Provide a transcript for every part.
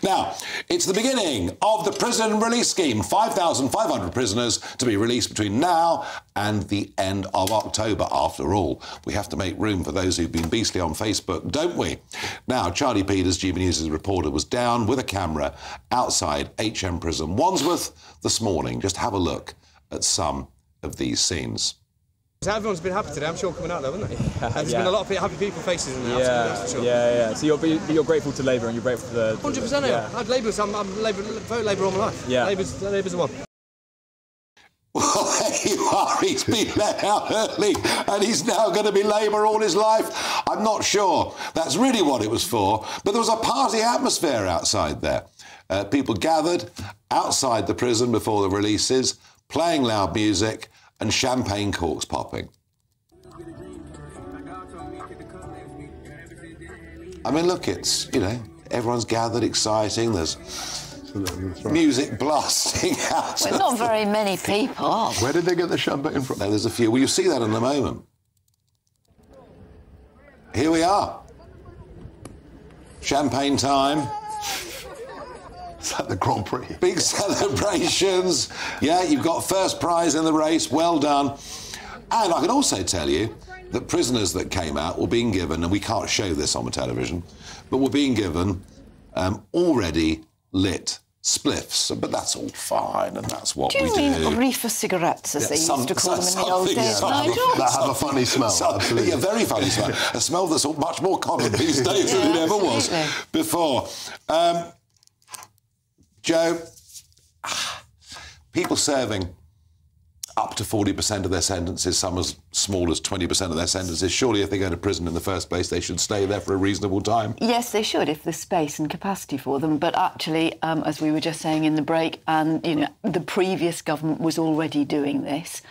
Now, it's the beginning of the prison release scheme. 5,500 prisoners to be released between now and the end of October. After all, we have to make room for those who've been beastly on Facebook, don't we? Now, Charlie Peters, GB News' reporter, was down with a camera outside HM Prison Wandsworth this morning. Just have a look at some of these scenes. So everyone's been happy today, I'm sure, coming out there, haven't they? There's been a lot of happy people faces in the house, that's for sure. Yeah. So you're grateful to Labour and you're grateful to the... 100%, yeah. I'd Labour, I'm vote Labour all my life. Yeah. Labour's the one. Well, there you are. He's been let out early and he's now going to be Labour all his life. I'm not sure that's really what it was for, but there was a party atmosphere outside there. People gathered outside the prison before the releases, playing loud music and champagne corks popping. I mean, look, it's, you know, everyone's gathered, exciting, there's music blasting out. Well, not very many people. Where did they get the champagne from? No, there's a few. Well, you'll see that in a moment. Here we are. Champagne time. Is that the Grand Prix? Big celebrations. Yeah, you've got first prize in the race. Well done. And I can also tell you that prisoners that came out were being given, and we can't show this on the television, but were being given already lit spliffs. But that's all fine, and that's what we do. Do you mean reefer cigarettes, as they used to call them in the old days, Nigel? That have a funny smell, absolutely. Yeah, very funny smell. A smell that's much more common these days than it ever was before. Joe, people serving up to 40% of their sentences, some as small as 20% of their sentences. Surely if they go to prison in the first place, they should stay there for a reasonable time. Yes, they should, if there's space and capacity for them. But actually, as we were just saying in the break, and, you know, the previous government was already doing this.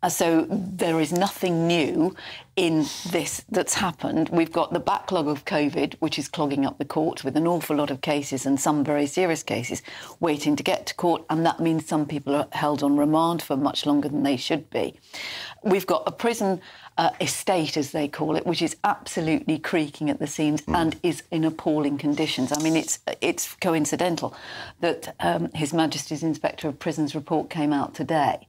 So there is nothing new in this that's happened. We've got the backlog of COVID, which is clogging up the court with an awful lot of cases and some very serious cases waiting to get to court, and that means some people are held on remand for much longer than they should be. We've got a prison estate, as they call it, which is absolutely creaking at the seams and is in appalling conditions. I mean, it's coincidental that His Majesty's Inspector of Prisons report came out today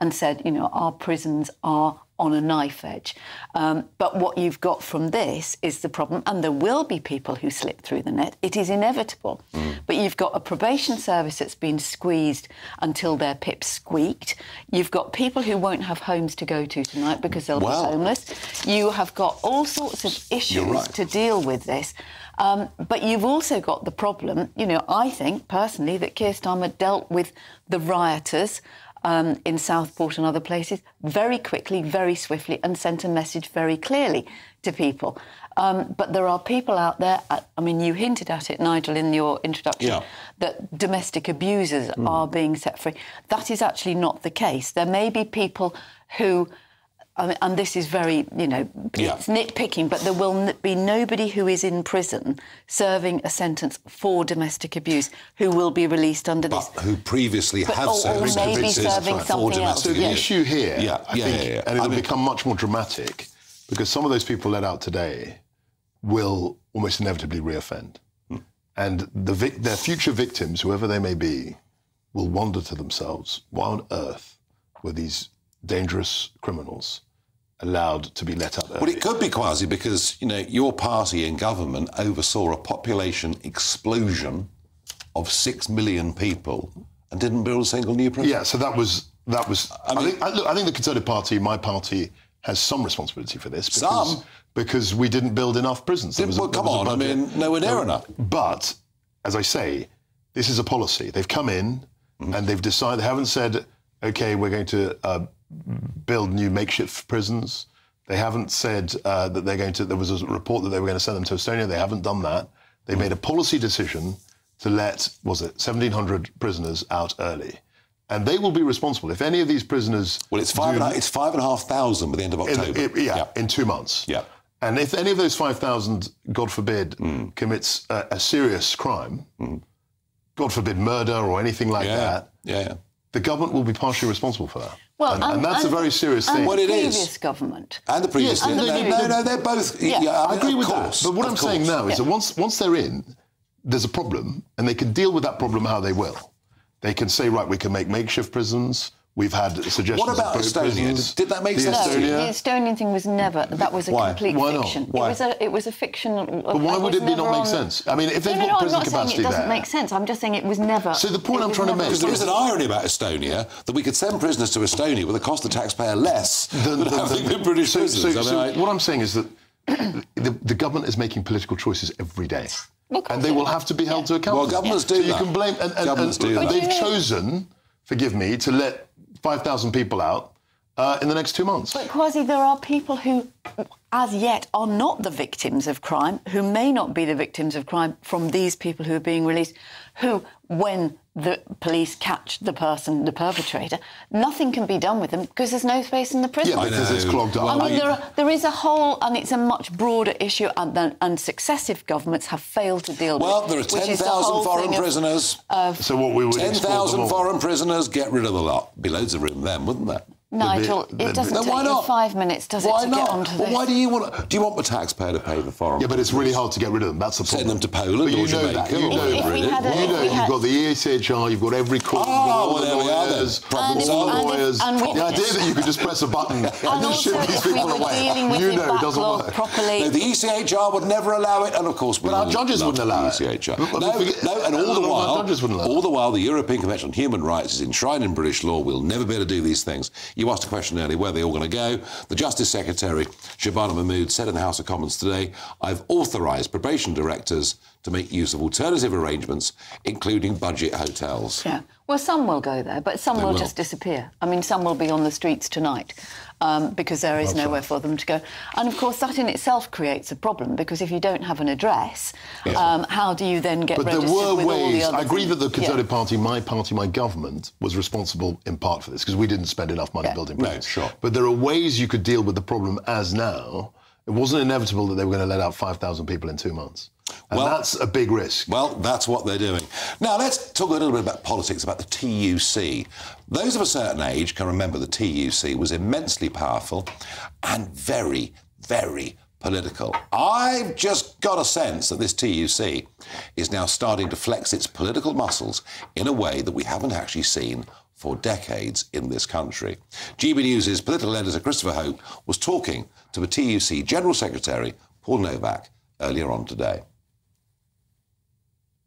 and said, you know, our prisons are on a knife edge. But what you've got from this is the problem, and there will be people who slip through the net. It is inevitable. But you've got a probation service that's been squeezed until their pips squeaked. You've got people who won't have homes to go to tonight because they'll be homeless. You have got all sorts of issues to deal with this. But you've also got the problem, you know, I think, personally, that Keir Starmer dealt with the rioters in Southport and other places very quickly, very swiftly, and sent a message very clearly to people. But there are people out there, I mean, you hinted at it, Nigel, in your introduction, that domestic abusers are being set free. That is actually not the case. There may be people who... I mean, and this is very, you know, it's nitpicking, but there will be nobody who is in prison serving a sentence for domestic abuse who will be released under this. But who previously have served sentences for domestic abuse. So the issue here, I think, and it'll become much more dramatic, because some of those people let out today will almost inevitably reoffend. And their future victims, whoever they may be, will wonder to themselves, why on earth were these dangerous criminals allowed to be let out early? Well, it could be, Kwasi, because, you know, your party in government oversaw a population explosion of 6 million people and didn't build a single new prison. Yeah, so that was. I think the Conservative Party, my party, has some responsibility for this. Because we didn't build enough prisons. Come on, I mean, nowhere near enough. But, as I say, this is a policy. They've come in and they've decided, they haven't said, OK, we're going to build new makeshift prisons. They haven't said that they're going to... There was a report that they were going to send them to Estonia. They haven't done that. They made a policy decision to let, 1,700 prisoners out early. And they will be responsible. If any of these prisoners... Well, it's 5,500 by the end of October. In 2 months. Yeah. And if any of those 5,000, God forbid, commits a serious crime, God forbid murder or anything like that, the government will be partially responsible for that. Well, and that's a very serious thing. Well, it is. The previous government. And the previous... No, they're both... I agree with that. But what I'm saying now is that once they're in, there's a problem, and they can deal with that problem how they will. They can say, right, we can make makeshift prisons. We've had suggestions. What about of Estonia? prisons. Did that make sense No, to you? the Estonian thing was never. That was a complete Why not? fiction. Why? It was a fiction. But why would it not make sense? I mean, if they've got prison capacity I'm not saying it doesn't there. make sense. I'm just saying it was never. So the point I'm trying to make Because there is an irony about Estonia that we could send prisoners to Estonia with the cost of the taxpayer less than having been British prisoners. So what I'm saying is that the government is making political choices every day. And they will have to be held to account. Well, governments do so that. You can blame... Governments do that. They've chosen, forgive me, to let 5,000 people out in the next 2 months. But, Kwasi, there are people who, as yet, are not the victims of crime, who may not be the victims of crime from these people who are being released, who, when the police catch the person, the perpetrator, nothing can be done with them because there's no space in the prison. Yeah, because it's clogged up. I mean, there is a whole, and it's a much broader issue, and successive governments have failed to deal with. Well, there are 10,000 foreign prisoners. So what we would 10,000 foreign prisoners, get rid of the lot. Be loads of room then, wouldn't there? Nigel, it doesn't take you 5 minutes, does it, to get onto this? Why do you want? Do you want the taxpayer to pay the foreign? Yeah, but it's really hard to get rid of them. That's the problem. Send them to Poland but or Jamaica. You know that. You've got the ECHR, you've got every court, you've got all the lawyers, lawyers. The idea that you could just press a button and just ship these people away, you know it doesn't work. Properly. No, the ECHR would never allow it, and of course, but our judges wouldn't allow it. ECHR. No, and all the while, the European Convention on Human Rights is enshrined in British law. We'll never be able to do these things. You asked a question earlier, where are they all going to go? The Justice Secretary, Shabana Mahmood, said in the House of Commons today, I've authorised probation directors to make use of alternative arrangements, including budget hotels. Yeah. Well, some will go there, but some will just disappear. I mean, some will be on the streets tonight because there is nowhere for them to go. And, of course, that in itself creates a problem because if you don't have an address, how do you then get registered with all the ways. other I agree things? that the Conservative Party, my government, was responsible in part for this because we didn't spend enough money building prisons. No, sure. But there are ways you could deal with the problem as now. It wasn't inevitable that they were going to let out 5,000 people in 2 months. And that's a big risk. Well, that's what they're doing. Now, let's talk a little bit about politics, about the TUC. Those of a certain age can remember the TUC was immensely powerful and very, very political. I've just got a sense that this TUC is now starting to flex its political muscles in a way that we haven't actually seen for decades in this country. GB News' political editor Christopher Hope was talking to the TUC General Secretary Paul Novak earlier on today.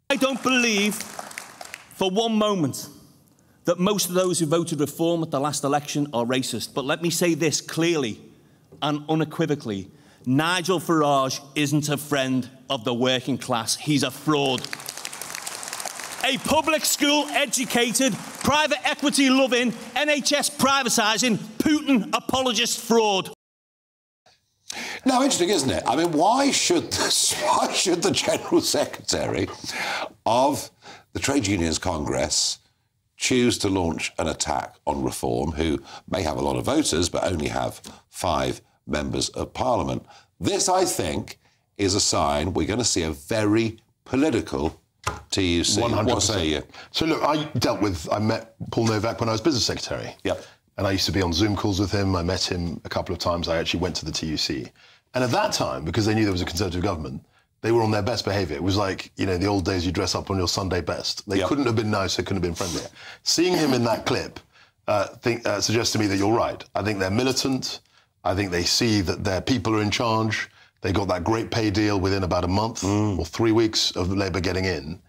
I don't believe for one moment that most of those who voted reform at the last election are racist. But let me say this clearly and unequivocally. Nigel Farage isn't a friend of the working class. He's a fraud. A public school educated, private equity loving, NHS privatising, Putin apologist fraud. Now, interesting, isn't it? I mean, why should the General Secretary of the Trade Unions Congress choose to launch an attack on Reform, who may have a lot of voters but only have 5 members of Parliament? This, I think, is a sign we're going to see a very political TUC. 100%. What say you? So, look, I met Paul Novak when I was business secretary. Yep. And I used to be on Zoom calls with him. I met him a couple of times. I actually went to the TUC. And at that time, because they knew there was a Conservative government, they were on their best behaviour. It was like, you know, the old days you dress up on your Sunday best. They couldn't have been nice, they couldn't have been friendlier. Seeing him in that clip suggests to me that you're right. I think they're militant. I think they see that their people are in charge. They got that great pay deal within about a month or 3 weeks of Labour getting in.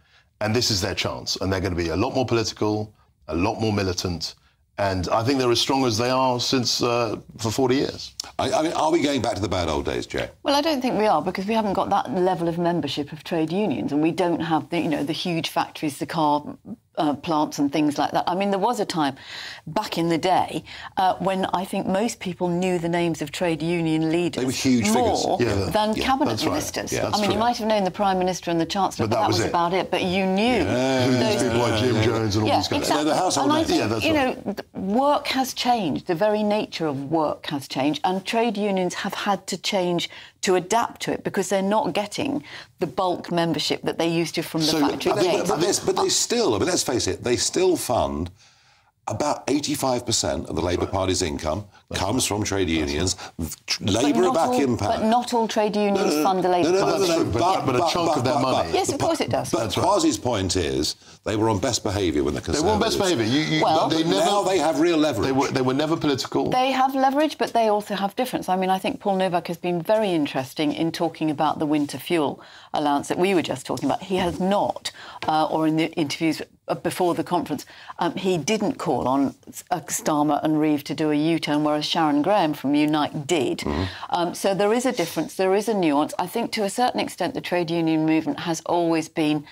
And this is their chance. And they're going to be a lot more political, a lot more militant. And I think they're as strong as they are since for 40 years. I mean, are we going back to the bad old days, Jay? Well, I don't think we are, because we haven't got that level of membership of trade unions, and we don't have the, you know, the huge factories, the car plants and things like that. I mean, there was a time back in the day when I think most people knew the names of trade union leaders. They were huge more figures. than cabinet ministers. Right. I mean, you might have known the Prime Minister and the Chancellor, but that was about it. But you knew those people like Jim Jones and all these guys. Exactly. The household and I think, you know, work has changed. The very nature of work has changed, and trade unions have had to change to adapt to it, because they're not getting the bulk membership that they used to from the factory gates. But they still, I mean, let's face it, they still fund About 85% of the Labour Party's income comes from trade unions. Labour are back in power. But not all trade unions fund the Labour Party. No, but a chunk of their money. Yes, of course it does. But Kwasi's point is they were on best behaviour when the Conservatives... They were on best behaviour. Well, now they have real leverage. They were never political. They have leverage, but they also have difference. I mean, I think Paul Novak has been very interesting in talking about the winter fuel allowance that we were just talking about. He has not, or in the interviews before the conference, he didn't call on Starmer and Reeve to do a U-turn, whereas Sharon Graham from Unite did. So there is a difference, there is a nuance. I think to a certain extent the trade union movement has always been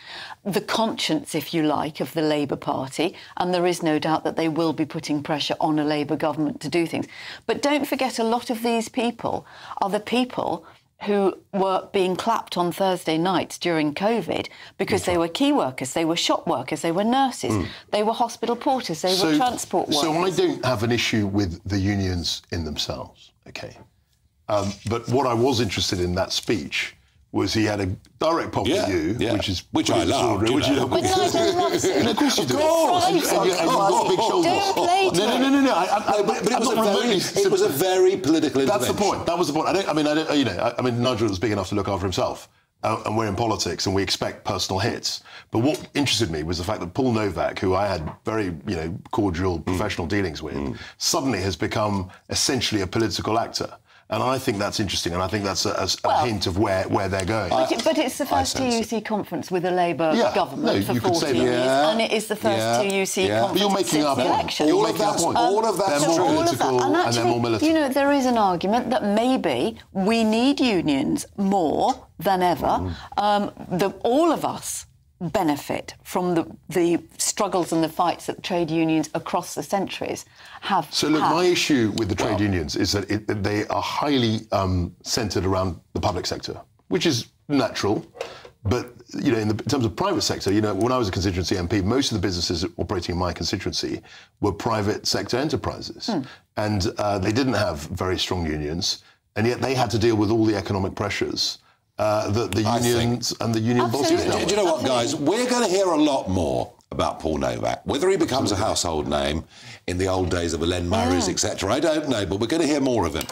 the conscience, if you like, of the Labour Party, and there is no doubt that they will be putting pressure on a Labour government to do things. But don't forget, a lot of these people are the people who were being clapped on Thursday nights during COVID because they were key workers, they were shop workers, they were nurses, they were hospital porters, they were transport workers. So I don't have an issue with the unions in themselves, OK? But what I was interested in that speech was he had a direct problem with you, which I love. But Nigel loves it. Of course you do. And you've got big shoulders. Don't play to it. No. But it was a very political intervention. That's the point. That was the point. I mean, Nigel was big enough to look after himself. And we're in politics and we expect personal hits. But what interested me was the fact that Paul Novak, who I had very, cordial professional dealings with, suddenly has become essentially a political actor. And I think that's interesting, and I think that's a hint of where they're going. But it's the first TUC conference with a Labour government for 14 years, and it is the first TUC conference but you're making since the election. You're making our point. All of that's they're true. more political and they're more militant. There is an argument that maybe we need unions more than ever. All of us benefit from the struggles and the fights that trade unions across the centuries have. So look, my issue with the trade unions is that they are highly centred around the public sector, which is natural. But in terms of private sector, when I was a constituency MP, most of the businesses operating in my constituency were private sector enterprises, and they didn't have very strong unions, and yet they had to deal with all the economic pressures that the unions and the union bosses dealt with. Do you know what, guys? We're going to hear a lot more about Paul Novak. Whether he becomes a household name in the old days of Len Murray's, etc., I don't know, but we're going to hear more of him.